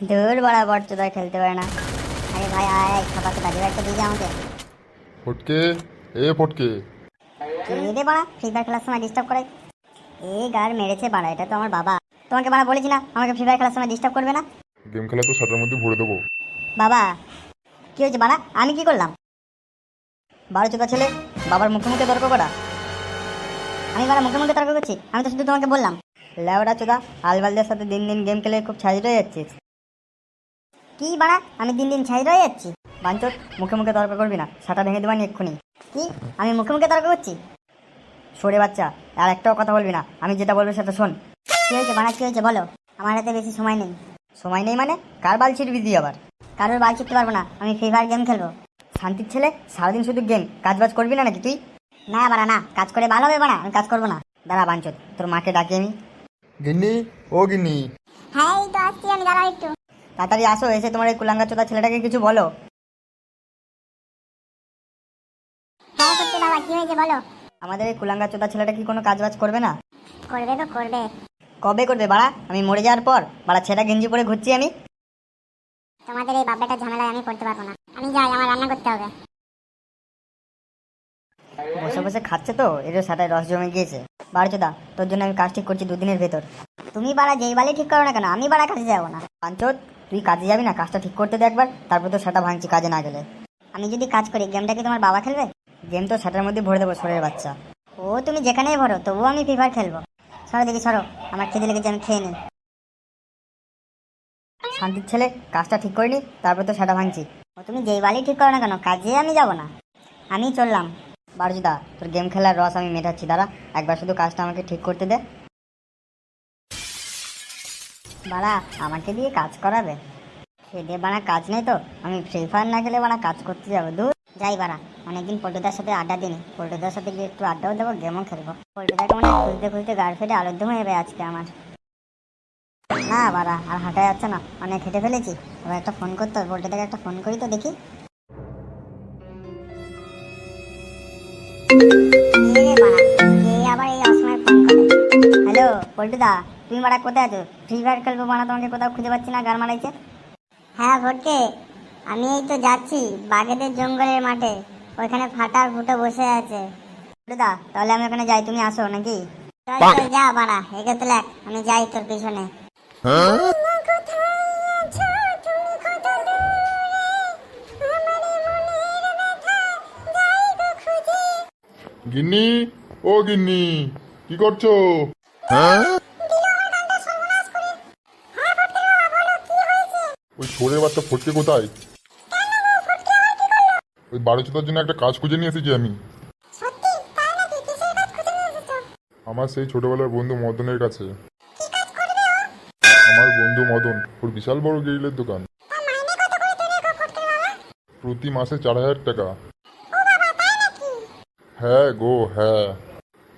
দূর বড়া বট চোদা খেলতে পারে না। আরে ভাই আয় আয় খাপাতে বাজে একটা দিয়ে যা আমাকে। ফটকে, এ ফটকে। কে রে বাড়া ফ্রি ফায়ার খেলার সময় ডিস্টার্ব করে? এই গার মেরেছে বাড়া, এটা তো আমার বাবা। তোমাকে বাড়া বলেছি না আমাকে ফ্রি ফায়ার খেলার সময় ডিস্টার্ব করবে না। গেম খেলা তো শাটার মধ্যে ভরে দেবো। বাবা কি হয়েছে বাড়া, আমি কি করলাম? বারো চোদা ছেলে, বাবার মুখে মুখে তর্ক করা। আমি বাড়া মুখে মুখে তর্ক করছি? আমি তো শুধু তোমাকে বললাম। লেওড়া চোদা, আলবালদের সাথে দিন দিন গেম খেলে খুব ছাইজ হয়ে যাচ্ছিস। কি বাড়া আমি দিন দিন ছাইজ হয়ে যাচ্ছি? বাঞ্চত, মুখে মুখে তর্ক করবি না, সাটা ভেঙে দেবানি এক্ষুনি। কি আমি মুখে মুখে তর্ক করছি? সরে বাচ্চা, আর একটাও কথা বলবি না, আমি যেটা বলবো সেটা শোন। কি হয়েছে বাড়া, কি হয়েছে বলো? আমার হাতে বেশি সময় নেই। সময় নেই মানে? কার বাল ছিটবি তুই আবার? কারোর বাল ছিটতে পারবো না, আমি ফ্রি ফায়ার গেম খেলবো। শান্তির ছেলে, সারাদিন শুধু গেম, কাজ বাজ করবি না নাকি তুই? না বাড়া না, কাজ করে ভালো হবে বাড়া, আমি কাজ করবো না। দাঁড়া বাঞ্চত, তোর মাকে ডাকি আমি। গিন্নি, ও গিন্নি। হ্যাঁ এই তো আসছি আমি, দাঁড়াও একটু। তাড়াতাড়ি আসো, এসে তোমার এই কুলাঙ্গা চোদা ছেলেটাকে কিছু বলো। হ্যাঁ সত্যি বাবা, কি হয়েছে বলো। আমাদের এই কুলাঙ্গা চোদা ছেলেটা কি কোনো কাজ বাজ করবে না? করবে তো করবে। কবে করবে বাড়া? আমি মরে যাওয়ার পর বাড়া ছেঁড়া গেঞ্জি পরে ঘুরছি আমি। তোমাদের এই বাপেটার ঝামেলায় আমি পড়তে পারবো না, আমি যাই, আমার রান্না করতে হবে। বসে বসে খাচ্ছে তো এর সাথে রস জমে গিয়েছে। বারোচোদা, তোর জন্য আমি কাজ ঠিক করছি দুদিনের ভেতর। তুমি বাড়া যেই বালি ঠিক করো না কেন, আমি বাড়া কাজে যাবো না। পাঞ্চত, তুই কাজে যাবি না? কাজটা ঠিক করতে দে একবার, তারপর তো সেটা ভাঙছি কাজে না গেলে। আমি যদি কাজ করি গেমটা কি তোমার বাবা খেলবে? গেম তো সেটার মধ্যে ভরে দেবো সরের বাচ্চা। ও তুমি যেখানেই ভরো, তবুও আমি ফ্রি ফায়ার খেলবো। সরো দেখি সরো, আমার খিদে লেগেছে, আমি খেয়ে নিই। শান্তির ছেলে, কাজটা ঠিক করিনি, তারপর তো সেটা ভাঙছি। ও তুমি যেই বালি ঠিক করো না কেন, কাজে আমি যাব না, আমি চললাম। বারজুদা, তোর গেম খেলার রস আমি মেটাচ্ছি, দাঁড়া একবার শুধু কাজটা আমাকে ঠিক করতে দে। বাড়া আমাকে দিয়ে কাজ করাবে? খেদে বাড়া কাজ নেই তো, আমি ফ্রি ফায়ার না খেলে বাড়া কাজ করতে যাবো? দূর যাই বাড়া, অনেকদিন পল্টুদার সাথে আড্ডা দিনি, পল্টুদার সাথে গিয়ে একটু আড্ডাও দেবো, গেমও খেলবো। পল্টুদাকে মানে খুঁজতে খুঁজতে গাড় ফেটে আলুর হয়ে যাবে আজকে আমার। না বাড়া আর হাঁটা যাচ্ছে না, অনেক হেঁটে ফেলেছি। এবার একটা ফোন করতে হবে, পল্টুদাকে একটা ফোন করি তো দেখি। হ্যালো পল্টুদা, তুমি মারা কোথায় আছো? ফ্রি ফায়ার খেলবো মানা, তোমাকে কোথাও খুঁজে পাচ্ছি না, গান মারাইছে। হ্যাঁ ভটকে, আমি এই তো যাচ্ছি বাঘেদের জঙ্গলের মাঠে, ওইখানে ফাটার ফুটো বসে আছে। পল্টুদা তাহলে আমি ওখানে যাই, তুমি আসো নাকি? চল চল যা বাড়া, এগোতে লাগ, আমি যাই তোর পিছনে। গিন্নি, ও গিন্নি, কি করছো? ওই ছোড়ের বাচ্চা ফটকে কোথায়? ওই বারোচোদার জন্য একটা কাজ খুঁজে নিয়ে এসেছি আমি। আমার সেই ছোটবেলার বন্ধু মদনের কাছে। আমার বন্ধু মদন, ওর বিশাল বড় গ্রিলের দোকান। প্রতি মাসে 4,000 টাকা। হ্যাঁ গো হ্যাঁ।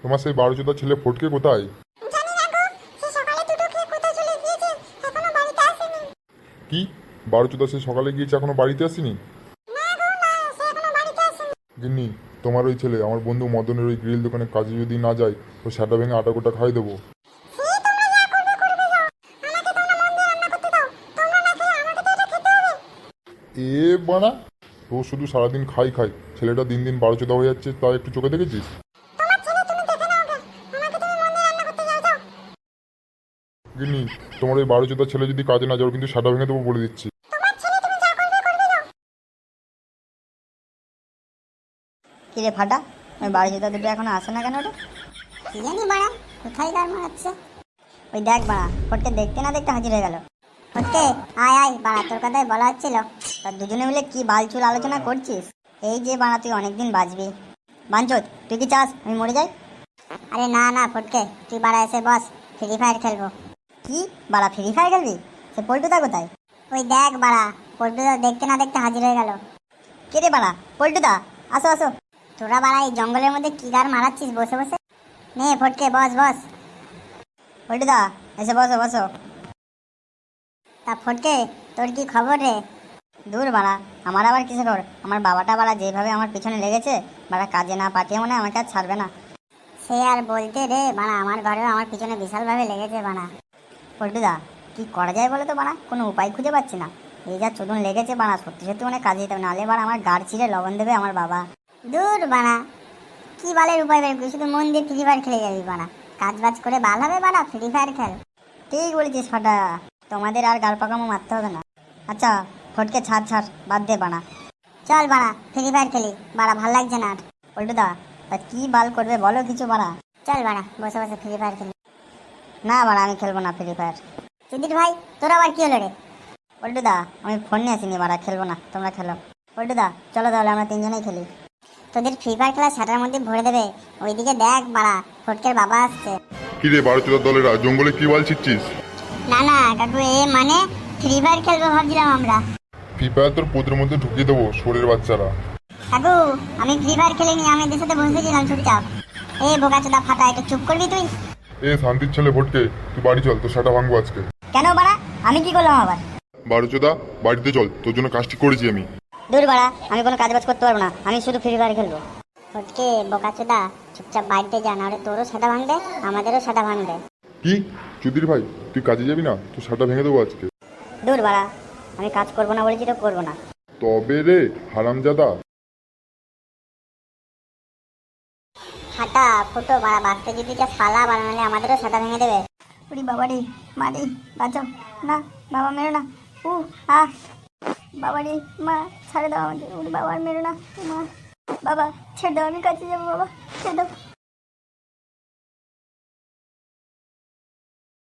তোমার সেই বারোচোদা ছেলে ফটকে কোথায়? কি, বারোচোদা সে সকালে গিয়েছে এখনো বাড়িতে আসেনি? গিন্নি, তোমার ওই ছেলে আমার বন্ধু মদনের ওই গ্রিল দোকানে কাজে যদি না যায়, তো সেটা ভেঙে আটা গোটা খাই দেবো। এ বানা, তো শুধু সারাদিন খাই খাই, ছেলেটা দিন দিন বারোচোদা হয়ে যাচ্ছে, তা একটু চোখে দেখেছিস? গিন্নি, তোমার ওই বারোচোদা ছেলে যদি কাজে না যাও কিন্তু সেটা ভেঙে দেবো বলে দিচ্ছি। কিরে ফাটা, ওই বাড়ি যেতে দুটো এখনো আসে না কেন? ওটা কি জানি বাড়া, কোথায় গান মারাচ্ছে? ওই দেখ বাড়া, ফটকে দেখতে না দেখতে হাজির হয়ে গেল। ফটকে আয় আয় বাড়া, তোর কথাই বলা হচ্ছিল। তা দুজনে মিলে কি বালচুল আলোচনা করছিস? এই যে বাড়া তুই অনেকদিন বাঁচবি। বাঞ্চত, তুই কি চাস আমি মরে যাই? আরে না না ফটকে, তুই বাড়া এসে বস, ফ্রি ফায়ার খেলবো। কি বাড়া ফ্রি ফায়ার খেলবি? সে পল্টুদা কোথায়? ওই দেখ বাড়া, পল্টুদা দেখতে না দেখতে হাজির হয়ে গেল। কে রে বাড়া? পল্টুদা, আসো আসো। তোরা বাড়া এই জঙ্গলের মধ্যে কি গান মারাচ্ছিস বসে বসে? নে ফটকে বস বস। পল্টুদা এসে বসো বসো। তা ফটকে, তোর কি খবর রে? দূর বাড়া, আমার আবার কিসে খবর? আমার বাবাটা বাড়া যেভাবে আমার পিছনে লেগেছে, বাড়া কাজে না পাঠিয়ে মনে আমাকে আর ছাড়বে না। সে আর বলতে রে বাড়া, আমার ঘরেও আমার পিছনে বিশালভাবে লেগেছে বাড়া। পল্টুদা, কি করা যায় বলো তো বাড়া, কোনো উপায় খুঁজে পাচ্ছি না। এই যা চোদন লেগেছে বাড়া, সত্যি সত্যি মানে কাজে যেতে হবে, নাহলে বাড়া আমার গাড় ছিঁড়ে লবণ দেবে আমার বাবা। দূর বাড়া, কি বালের উপায় বের করি, শুধু মন দিয়ে ফ্রি ফায়ার খেলে যাবি বাড়া। কাজ বাজ করে ভালো হবে বাড়া, ফ্রি ফায়ার খেল। ঠিক বলেছিস ফাটা, তোমাদের আর গাল পাকামো মারতে হবে না। আচ্ছা ফটকে ছাড় ছাড়, বাদ দে বাড়া। চল বাড়া ফ্রি ফায়ার খেলি বাড়া, ভাল লাগছে না আর। পল্টুদা তা কি বাল করবে বলো কিছু বাড়া। চল বাড়া বসে বসে ফ্রি ফায়ার খেলি। না বাড়া আমি খেলবো না ফ্রি ফায়ার। সুধীর ভাই তোর আবার কি হলো রে? পল্টুদা আমি ফোন নিয়ে আসিনি বাড়া, খেলবো না, তোমরা খেলো। পল্টুদা চলো তাহলে আমরা তিনজনেই খেলি। তোদের ফ্রি ফায়ার খেলা সেটার মধ্যে ভরে দেবে, ওইদিকে দেখ বাড়া ফটকের বাবা আসছে। কি রে বারোচোদার দলেরা, জঙ্গলে কি বাল ছিটছিস? না না কাকু, এ মানে ফ্রি ফায়ার খেলবো ভাবছিলাম আমরা। ফ্রি ফায়ার তোর পোদের মধ্যে ঢুকিয়ে দেবো শরীর বাচ্চারা। কাকু আমি ফ্রি ফায়ার খেলিনি, আমি এদের সাথে বসেছিলাম চুপচাপ। এ বোকাচোদা ফাটা, একটু চুপ করবি তুই? এ শান্তির ছেলে ভটকে, তুই বাড়ি চল, তোর সেটা ভাঙবো আজকে। কেন বাড়া, আমি কি করলাম আবার? বারোচোদা বাড়িতে চল, তোর জন্য কাজটি করেছি আমি। দূর বাড়া, আমি কোনো কাজ বাজ করতে পারবো না, আমি শুধু ফ্রি ফায়ার খেলবো। ফটকে বোকাচোদা চুপচাপ বাড়িতে যা, নাহলে তোরও সেটা ভাঙবে আমাদেরও সেটা ভাঙবে। কি চুদির ভাই, তুই কাজে যাবি না? তোর সেটা ভেঙে দেবো আজকে। দূর বাড়া, আমি কাজ করবো না বলেছি তো করবো না। তবে রে হারামজাদা। হাঁটা ফুটো বাড়া, বাঁচতে যদি যা পালা বানালে আমাদেরও সেটা ভেঙে দেবে। উড়ি বাবা রে, মা রে বাঁচাও, না বাবা মেরো না। আহ বাবা রে, মা ছাড়ে দাও আমাকে, উড়ি বাবা আর মেরো না। মা বাবা ছেড়ে দাও, আমি কাছে যাবো, বাবা ছেড়ে দাও।